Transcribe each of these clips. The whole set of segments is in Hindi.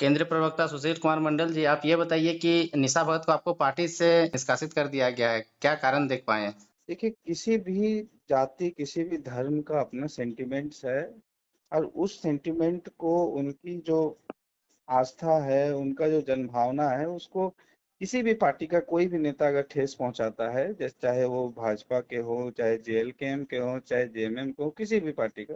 केंद्रीय प्रवक्ता सुशील कुमार मंडल जी, आप ये बताइए कि निशा भगत को आपको पार्टी से निष्कासित कर दिया गया है, क्या कारण देख पाए हैं? देखिए, किसी भी जाति, किसी भी धर्म का अपना सेंटिमेंट्स है, और उस सेंटिमेंट को, उनकी जो आस्था है, उनका जो जनभावना है, उसको किसी भी पार्टी का कोई भी नेता अगर ठेस पहुंचाता है, जैसे चाहे वो भाजपा के हो, चाहे जेएलकेएम के हो, चाहे जेएमएम के हो, किसी भी पार्टी का,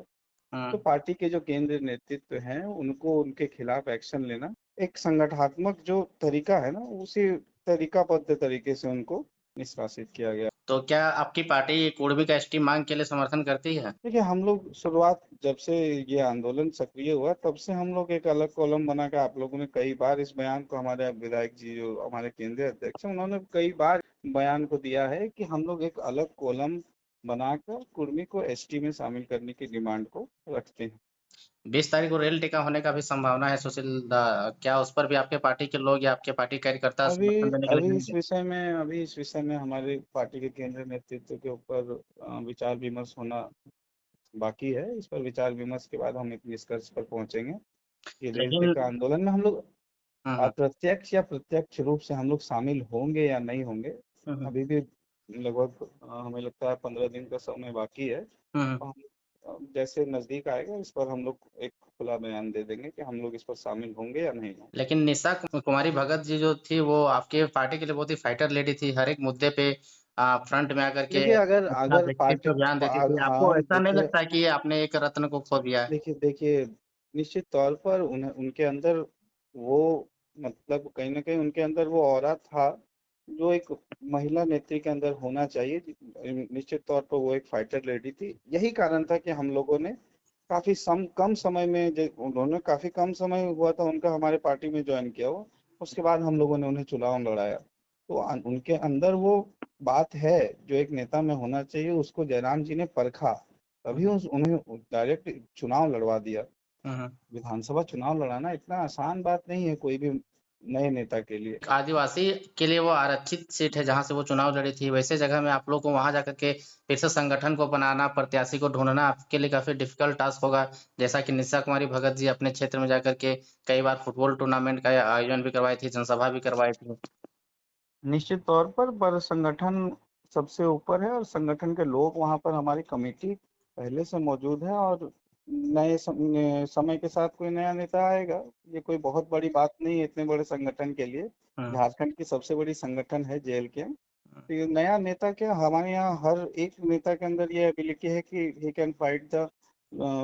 तो हुँ। पार्टी के जो केंद्रीय नेतृत्व हैं, उनको उनके खिलाफ एक्शन लेना एक संगठनात्मक जो तरीका है ना, उसी तरीकाबद्ध तरीके से उनको निष्कासित किया गया। तो क्या आपकी पार्टी कुर्मी का एसटी मांग के लिए समर्थन करती है? देखिए, हम लोग शुरुआत जब से ये आंदोलन सक्रिय हुआ, तब से हम लोग एक अलग कॉलम बना के, आप लोगों ने कई बार इस बयान को, हमारे विधायक जी जो हमारे केंद्रीय अध्यक्ष हैं, उन्होंने कई बार बयान को दिया है कि हम लोग एक अलग कॉलम बनाकर कुर्मी को एसटी में शामिल करने की डिमांड को रखते हैं। 20 तारीख को रेल टिका होने का भी संभावना है सुशील क्या उस पर भी आपके पार्टी के लोग या आपके पार्टी कार्यकर्ता अभी समर्थन देने के लिए जाएंगे? अभी इस विषय में हमारी पार्टी के केंद्रीय नेतृत्व के ऊपर विचार विमर्श होना बाकी है। इस पर विचार विमर्श के बाद हम एक निष्कर्ष पर पहुंचेंगे कि रेल लेकिन टिक्का आंदोलन में हम लोग हम्म हम्म, अप्रत्यक्ष या प्रत्यक्ष रूप से हम लोग शामिल होंगे या नहीं होंगे। हम्म, अभी भी लगभग हमें लगता है 15 दिन का समय बाकी है। हम्म। तो हम जैसे नजदीक आएगा, इस पर हम लोग एक खुला बयान दे देंगे कि हम लोग इस पर शामिल होंगे या नहीं होंगे। लेकिन निशा कुमारी भगत जी जो थी वो आपके पार्टी के लिए बहुत ही फाइटर लेडी थी, हर एक मुद्दे पे फ्रंट में आकर के देखिए, अगर अपना अगर पार्टी व्यक्तित्व बयान देती थी। आपको हाँ, ऐसा नहीं देखिए, लगता कि आपने एक रत्न को खो दिया है? देखिए, निश्चित तौर पर उनके अंदर वो, मतलब कहीं ना कहीं उनके अंदर वो ऑरा था जो एक महिला नेत्री के अंदर होना चाहिए। निश्चित तौर पर वो एक फाइटर लेडी थी। यही कारण था कि हम लोगों ने काफी कम समय में, उन्होंने काफी कम समय हुआ था उनका हमारे पार्टी में ज्वाइन किया हो, उसके बाद हम लोगों ने उन्हें चुनाव लड़ाया। तो उनके अंदर वो बात है जो एक नेता में होना चाहिए, उसको जयराम जी ने परखा, तभी उन्हें डायरेक्ट चुनाव लड़वा दिया। हम्म। विधानसभा चुनाव लड़ाना इतना आसान बात नहीं है कोई भी नए नेता के लिए। एक आदिवासी के लिए वो आरक्षित सीट है जहां से वो चुनाव लड़ी थी, वैसे जगह में आप लोग को वहां जाकर के फिर से संगठन को बनाना, प्रत्याशी को ढूंढना आपके लिए काफी डिफिकल्ट टास्क होगा। जैसा कि निशा कुमारी भगत जी अपने क्षेत्र में जाकर के कई बार फुटबॉल टूर्नामेंट का आयोजन भी करवाई थी, जनसभा भी करवाई थी। निश्चित तौर पर संगठन सबसे ऊपर है, और संगठन के लोग वहां पर, हमारी कमेटी पहले से मौजूद है, और समय के साथ कोई नया नेता आएगा, ये कोई बहुत बड़ी बात नहीं है इतने बड़े संगठन के लिए। हम्म। झारखंड की सबसे बड़ी संगठन है जेएलके। तो ये नया नेता क्या, हमारे यहाँ हर एक नेता के अंदर ये एबिलिटी है कि he can fight the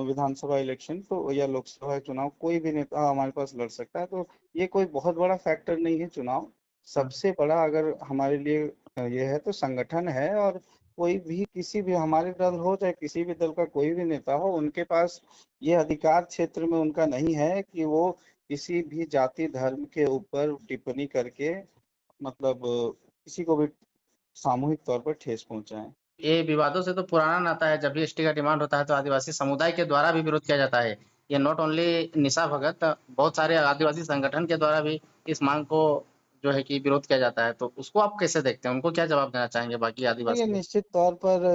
Vidhan Sabha election, तो या लोकसभा चुनाव कोई भी नेता हमारे पास लड़ सकता है। तो ये कोई बहुत बड़ा फैक्टर नहीं है चुनाव। हम्म। सबसे बड़ा अगर हमारे लिए ये है तो संगठन है, और कोई भी, किसी भी, हमारे दल हो चाहे किसी भी दल का कोई भी नेता हो, उनके पास ये अधिकार क्षेत्र में उनका नहीं है कि वो किसी भी जाति धर्म के ऊपर टिप्पणी करके, मतलब किसी को भी सामूहिक तौर पर ठेस पहुंचाएं। ये विवादों से तो पुराना नाता है। जब भी एसटी का डिमांड होता है तो आदिवासी समुदाय के द्वारा भी विरोध किया जाता है। ये नॉट ओनली निशा भगत, बहुत सारे आदिवासी संगठन के द्वारा भी इस मांग को जो है कि विरोध किया जाता है। तो उसको आप कैसे देखते हैं? उनको क्या जवाब देना चाहेंगे बाकी देखिए, आदिवासी लोग? निश्चित तौर पर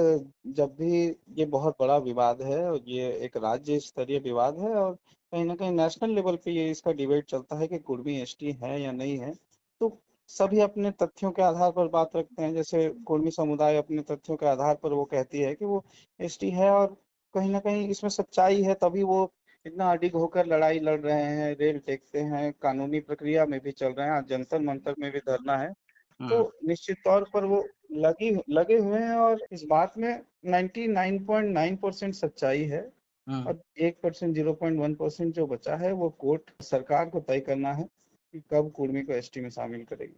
जब भी ये बहुत बड़ा विवाद है, और ये एक राज्य स्तरीय विवाद है, और कहीं ना कहीं नेशनल लेवल पे ये इसका डिबेट चलता है कि कुर्मी एसटी है या नहीं है, तो सभी अपने तथ्यों के आधार पर बात रखते हैं। जैसे कुर्मी समुदाय अपने तथ्यों के आधार पर वो कहती है कि वो एसटी है, और कहीं ना कहीं इसमें सच्चाई है, तभी वो इतना अडिग होकर लड़ाई लड़ रहे हैं, रेल टेकते हैं, कानूनी प्रक्रिया में भी चल रहे हैं, आज जंतर मंतर में भी धरना है। तो हम्म निश्चित तौर पर वो लगे हुए हैं, और इस बात में 99.9% सच्चाई है। हम्म। और 1%, 0.1% जो बचा है, वो कोर्ट सरकार को तय करना है कि कब कुर्मी को एसटी में शामिल करेगी।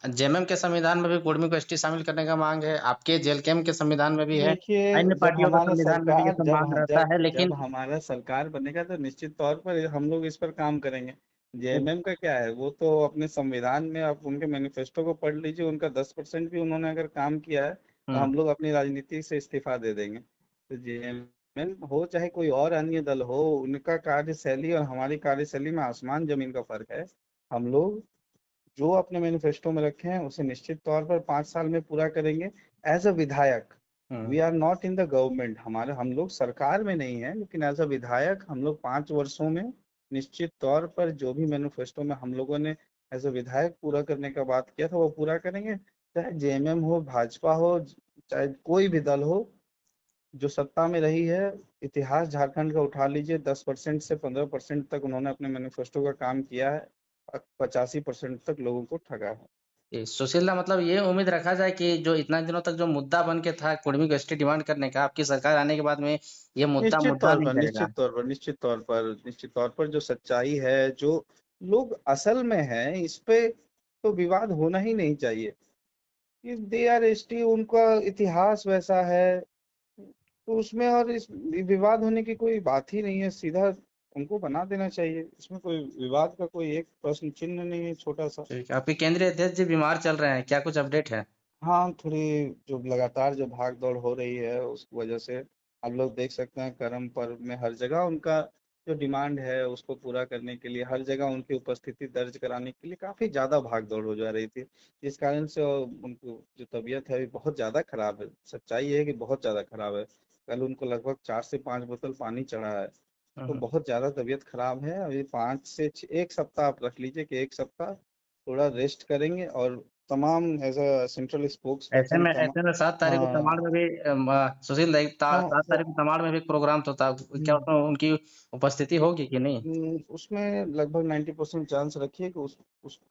जेएमएम के संविधान में भी कुर्मी को एसटी शामिल करने का मांग है, आपके जेएलकेएम के संविधान में भी है, देखिए, अन्य जब पार्टियों का हमारा संविधान में भी ये सरकार सब जब मांग रहता जब है, जब लेकिन हमारा सरकार बनेगा, तो निश्चित तौर पर हम लोग इस पर काम करेंगे। जेएमएम का क्या है, वो तो अपने संविधान में, आप उनके मैनिफेस्टो को पढ़ लीजिए, उनका 10% भी उन्होंने अगर काम किया है, तो हम्म हम लोग अपनी राजनीति से इस्तीफा दे देंगे। तो जेएमएम हो चाहे कोई और अन्य दल हो, उनका कार्यशैली और हमारी कार्यशैली में आसमान जमीन का फर्क है। हम लोग जो अपने मैनिफेस्टो में रखे हैं, उसे निश्चित तौर पर 5 साल में पूरा करेंगे। एज अ विधायक, hmm. We are not in the government, हम लोग सरकार में नहीं है, लेकिन एज अ विधायक हम लोग 5 वर्षों में निश्चित तौर पर जो भी मैनिफेस्टो में हम लोगों ने एज अ विधायक पूरा करने का बात किया था वो पूरा करेंगे, चाहे जेएमएम हो, भाजपा हो, चाहे कोई भी दल हो जो सत्ता में रही है। इतिहास झारखंड का उठा लीजिए, 10% से 15% तक उन्होंने अपने मैनिफेस्टो का काम किया है, 85% तक लोगों को ठगा है। सुशील दा, मतलब ये उम्मीद रखा जाए कि जो इतना दिनों तक जो मुद्दा बन के था कुर्मी को एसटी डिमांड करने का, आपकी सरकार आने के बाद में ये मुद्दा निश्चित मुद्दा तौर नहीं पर रहेगा। निश्चित तौर पर निश्चित तौर पर निश्चित तौर पर जो सच्चाई है, जो लोग असल में है, इस पे तो विवाद होना ही नहीं चाहिए। दे आर एसटी, उनका इतिहास वैसा है, तो उसमें और इस विवाद होने की कोई बात ही नहीं है। सीधा उनको बना देना चाहिए, इसमें कोई विवाद का कोई एक प्रश्न चिन्ह नहीं है, छोटा सा। ठीक है, आपके केंद्रीय अध्यक्ष जी बीमार चल रहे हैं, क्या कुछ अपडेट है? हाँ, थोड़ी जो लगातार जो भाग दौड़ हो रही है उस वजह से आप लोग देख सकते हैं, करम पर्व में हर जगह उनका जो डिमांड है उसको पूरा करने के लिए हर जगह उनकी उपस्थिति दर्ज कराने के लिए काफी ज्यादा भाग दौड़ हो जा रही थी, जिस कारण से उनको जो तबीयत है बहुत ज्यादा खराब है। सच्चाई ये है कि बहुत ज्यादा खराब है। कल उनको लगभग 4 से 5 बोतल पानी चढ़ा है, तो हम्म। बहुत ज्यादा तबीयत खराब है। अभी 1 सप्ताह आप रख लीजिए कि 1 सप्ताह थोड़ा रेस्ट करेंगे, और तमाम as a central spokesperson ऐसे में 7 तारीख को तमाड़ हाँ में भी सुशील दा, हाँ 7 तारीख को तमाड़ में भी एक प्रोग्राम तो था, क्या हम्म, उसमें उनकी उपस्थिति होगी कि नहीं? उसमें लगभग 90% चांस रखिए कि उस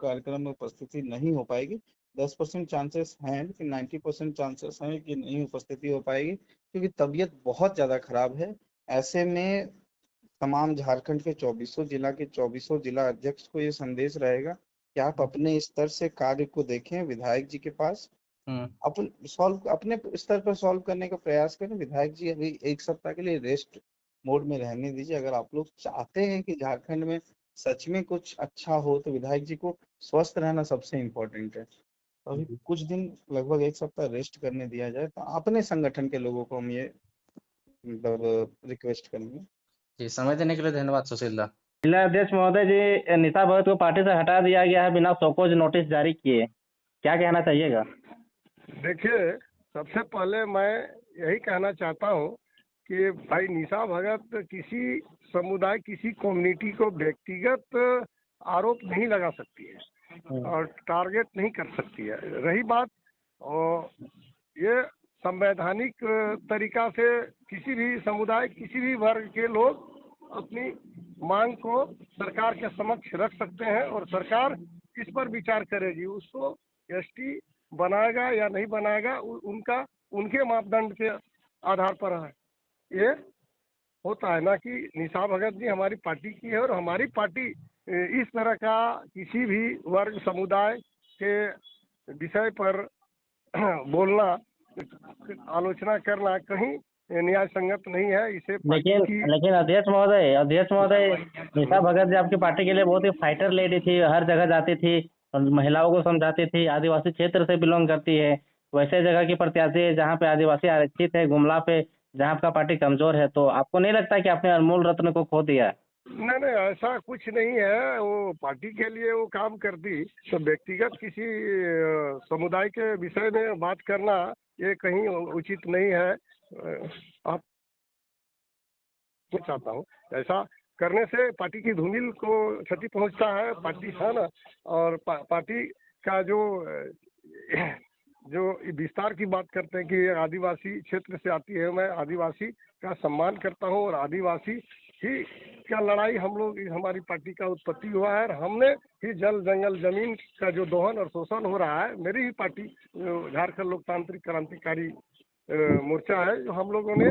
कार्यक्रम में उपस्थिति नहीं हो पाएगी। 10% चांसेस हैं, लेकिन 90% चांसेस हैं कि नहीं उपस्थिति हो पाएगी, क्योंकि तबीयत बहुत ज्यादा खराब है। ऐसे में तमाम झारखंड के 24 जिला के 24 जिला अध्यक्ष को ये संदेश रहेगा कि आप अपने स्तर से कार्य को देखें, विधायक जी के पास हम्म। अपन सॉल्व अपने स्तर पर सॉल्व करने का प्रयास करें। विधायक जी अभी 1 सप्ताह के लिए रेस्ट मोड में रहने दीजिए। अगर आप लोग चाहते हैं कि झारखंड में सच में कुछ अच्छा हो, तो विधायक जी को स्वस्थ रहना सबसे इम्पोर्टेंट है। तो अभी कुछ दिन लगभग 1 सप्ताह रेस्ट करने दिया जाए, तो अपने संगठन के लोगों को हम ये मतलब रिक्वेस्ट करेंगे। जी, समय देने के लिए धन्यवाद सुशील दा। जिला अध्यक्ष महोदय जी, निशा भगत को पार्टी से हटा दिया गया है बिना शोकॉज नोटिस जारी किए, क्या कहना चाहिएगा? देखिए, सबसे पहले मैं यही कहना चाहता हूँ कि भाई निशा भगत किसी समुदाय, किसी कम्युनिटी को व्यक्तिगत आरोप नहीं लगा सकती है और टारगेट नहीं कर सकती है। रही बात, और ये संवैधानिक तरीका से किसी भी समुदाय, किसी भी वर्ग के लोग अपनी मांग को सरकार के समक्ष रख सकते हैं और सरकार इस पर विचार करेगी, उसको एसटी बनाएगा या नहीं बनाएगा उनका उनके मापदंड के आधार पर है ये होता है, ना कि निशा भगत जी हमारी पार्टी की है और हमारी पार्टी इस तरह का किसी भी वर्ग समुदाय के विषय पर बोलना, आलोचना करना कहीं न्याय संगत नहीं है। इसे पार्टी लेकिन की लेकिन अध्यक्ष महोदय, निशा भगत जी आपकी पार्टी के लिए बहुत ही फाइटर लेडी थी, हर जगह जाती थी और महिलाओं को समझाती थी, आदिवासी क्षेत्र से बिलोंग करती है, वैसे जगह की प्रत्याशी है जहाँ पे आदिवासी आरक्षित है, गुमला पे जहाँ आपका पार्टी कमजोर है, तो आपको नहीं लगता कि आपने अनमोल रत्न को खो दिया? नहीं नहीं, ऐसा कुछ नहीं है। वो पार्टी के लिए वो काम करती, तो व्यक्तिगत किसी समुदाय के विषय में बात करना ये कहीं उचित नहीं है। आप चाहता हूँ ऐसा करने से पार्टी की धूमिल को क्षति पहुंचता है, पार्टी है ना। और पार्टी का जो विस्तार की बात करते हैं कि आदिवासी क्षेत्र से आती है, मैं आदिवासी का सम्मान करता हूं और आदिवासी ही क्या लड़ाई हम लोग, हमारी पार्टी का उत्पत्ति हुआ है और हमने ही जल जंगल जमीन का जो दोहन और शोषण हो रहा है, मेरी ही पार्टी झारखंड लोकतांत्रिक क्रांतिकारी मोर्चा है, जो हम लोगों ने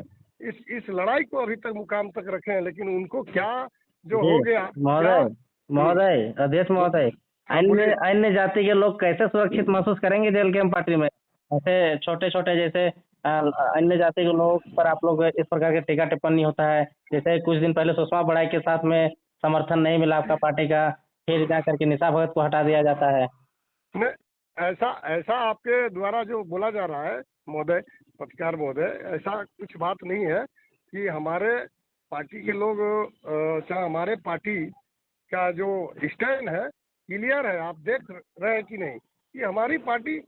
इस लड़ाई को अभी तक मुकाम तक रखे हैं। लेकिन उनको क्या जो हो गया, महोदय अध्यक्ष महोदय, अन्य अन्य जाति के लोग कैसे सुरक्षित महसूस करेंगे जेल कैंप पार्टी में? ऐसे छोटे छोटे जैसे अन्य जाति के लोग पर आप लोग इस प्रकार के टीका टिप्पणी होता है, जैसे कुछ दिन पहले सुषमा बड़ाई के साथ में समर्थन नहीं मिला आपका पार्टी का, फिर जा करके निशा भगत को हटा दिया जाता है। ऐसा आपके द्वारा जो बोला जा रहा है महोदय, पत्रकार महोदय, ऐसा कुछ बात नहीं है कि हमारे पार्टी के लोग, चाहे हमारे पार्टी का जो स्टैंड है क्लियर है, आप देख रहे हैं कि नहीं, कि हमारी पार्टी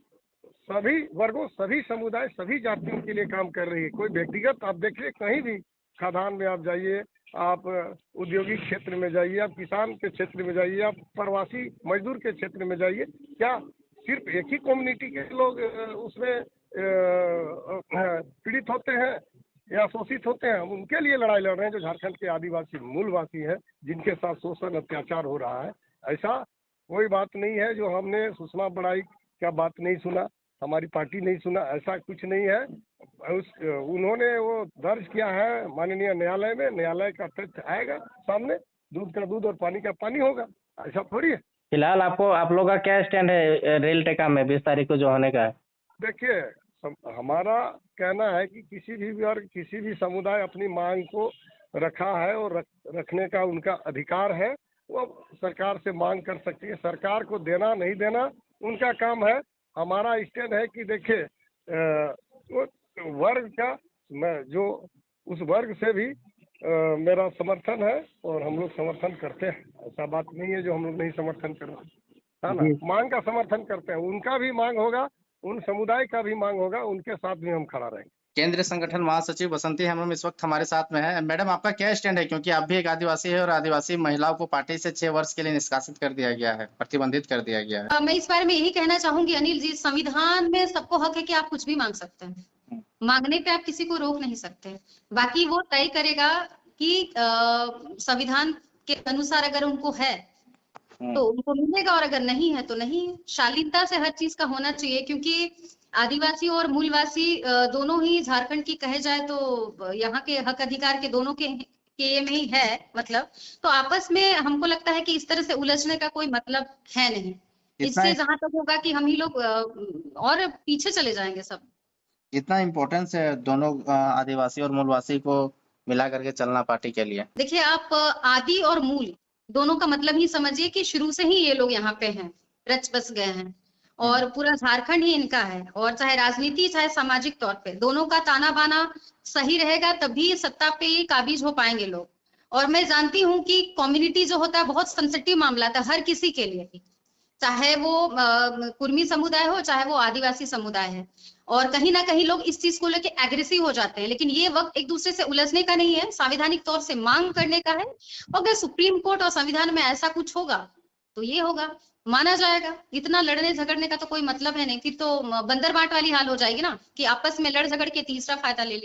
सभी वर्गों, सभी समुदाय, सभी जातियों के लिए काम कर रही है। कोई व्यक्तिगत आप देखिए, कहीं भी खादान में आप जाइए, आप औद्योगिक क्षेत्र में जाइए, आप किसान के क्षेत्र में जाइए, आप प्रवासी मजदूर के क्षेत्र में जाइए, क्या सिर्फ एक ही कम्युनिटी के लोग उसमें पीड़ित होते हैं या शोषित होते हैं? हम उनके लिए लड़ाई लड़ रहे हैं जो झारखंड के आदिवासी मूलवासी हैं, जिनके साथ शोषण अत्याचार हो रहा है। ऐसा कोई बात नहीं है जो हमने सुषमा बड़ाई का बात नहीं सुना, हमारी पार्टी नहीं सुना, ऐसा कुछ नहीं है। उन्होंने वो दर्ज किया है माननीय न्यायालय में, न्यायालय का तथ्य आएगा सामने, दूध का दूध और पानी का पानी होगा, ऐसा थोड़ी है। फिलहाल आप लोग का क्या स्टैंड है रेल टेका में 20 तारीख को जो होने का है? देखिए, हमारा कहना है कि किसी भी वर्ग, किसी भी समुदाय अपनी मांग को रखा है और रखने का उनका अधिकार है, वो सरकार से मांग कर सकती है। सरकार को देना नहीं देना उनका काम है। हमारा स्टैंड है कि देखिए, वो वर्ग का, मैं जो उस वर्ग से भी मेरा समर्थन है और हम लोग समर्थन करते हैं। ऐसा बात नहीं है जो हम लोग नहीं समर्थन कर रहे हैं, है ना। मांग का समर्थन करते हैं, उनका भी मांग होगा, उन समुदाय का भी मांग होगा, उनके साथ भी हम खड़ा रहेंगे। केंद्रीय संगठन महासचिव बसंती हेम्ब्रम इस वक्त हमारे साथ में है। मैडम, आपका क्या स्टैंड है, क्योंकि आप भी एक आदिवासी है और आदिवासी महिलाओं को पार्टी से 6 वर्ष के लिए निष्कासित कर दिया गया है, प्रतिबंधित कर दिया गया है। मैं इस बारे में यही कहना चाहूंगी अनिल जी, संविधान में सबको हक है कि आप कुछ भी मांग सकते हैं, मांगने पे आप किसी को रोक नहीं सकते। बाकी वो तय करेगा कि संविधान के अनुसार अगर उनको है तो उनको मिलेगा और अगर नहीं है तो नहीं। शालीनता से हर चीज का होना चाहिए, क्योंकि आदिवासी और मूलवासी दोनों ही झारखंड की कहे जाए तो यहाँ के हक अधिकार के दोनों के में ही है मतलब। तो आपस में हमको लगता है कि इस तरह से उलझने का कोई मतलब है नहीं। इससे जहां तक होगा कि हम ही लोग और पीछे चले जाएंगे सब। इतना इम्पोर्टेंस है दोनों आदिवासी और मूलवासी को मिला करके चलना पार्टी के लिए। देखिए, आप आदि और मूल दोनों का मतलब ही समझिए कि शुरू से ही ये लोग यहाँ पे हैं, रच बस गए हैं और पूरा झारखंड ही इनका है। और चाहे राजनीति चाहे सामाजिक तौर पे दोनों का ताना बाना सही रहेगा, तभी सत्ता पे काबिज हो पाएंगे लोग। और मैं जानती हूँ कि कम्युनिटी जो होता है बहुत सेंसिटिव मामला था हर किसी के लिए, चाहे वो कुर्मी समुदाय हो चाहे वो आदिवासी समुदाय है। और कहीं ना कहीं लोग इस चीज को लेके एग्रेसिव हो जाते हैं, लेकिन ये वक्त एक दूसरे से उलझने का नहीं है, संवैधानिक तौर से मांग करने का है। और अगर सुप्रीम कोर्ट और संविधान में ऐसा कुछ होगा तो ये होगा, माना जाएगा। इतना लड़ने झगड़ने का तो कोई मतलब है नहीं, फिर तो बंदर बांट वाली हाल हो जाएगी ना, कि आपस में लड़ झगड़ के तीसरा फायदा ले लिया।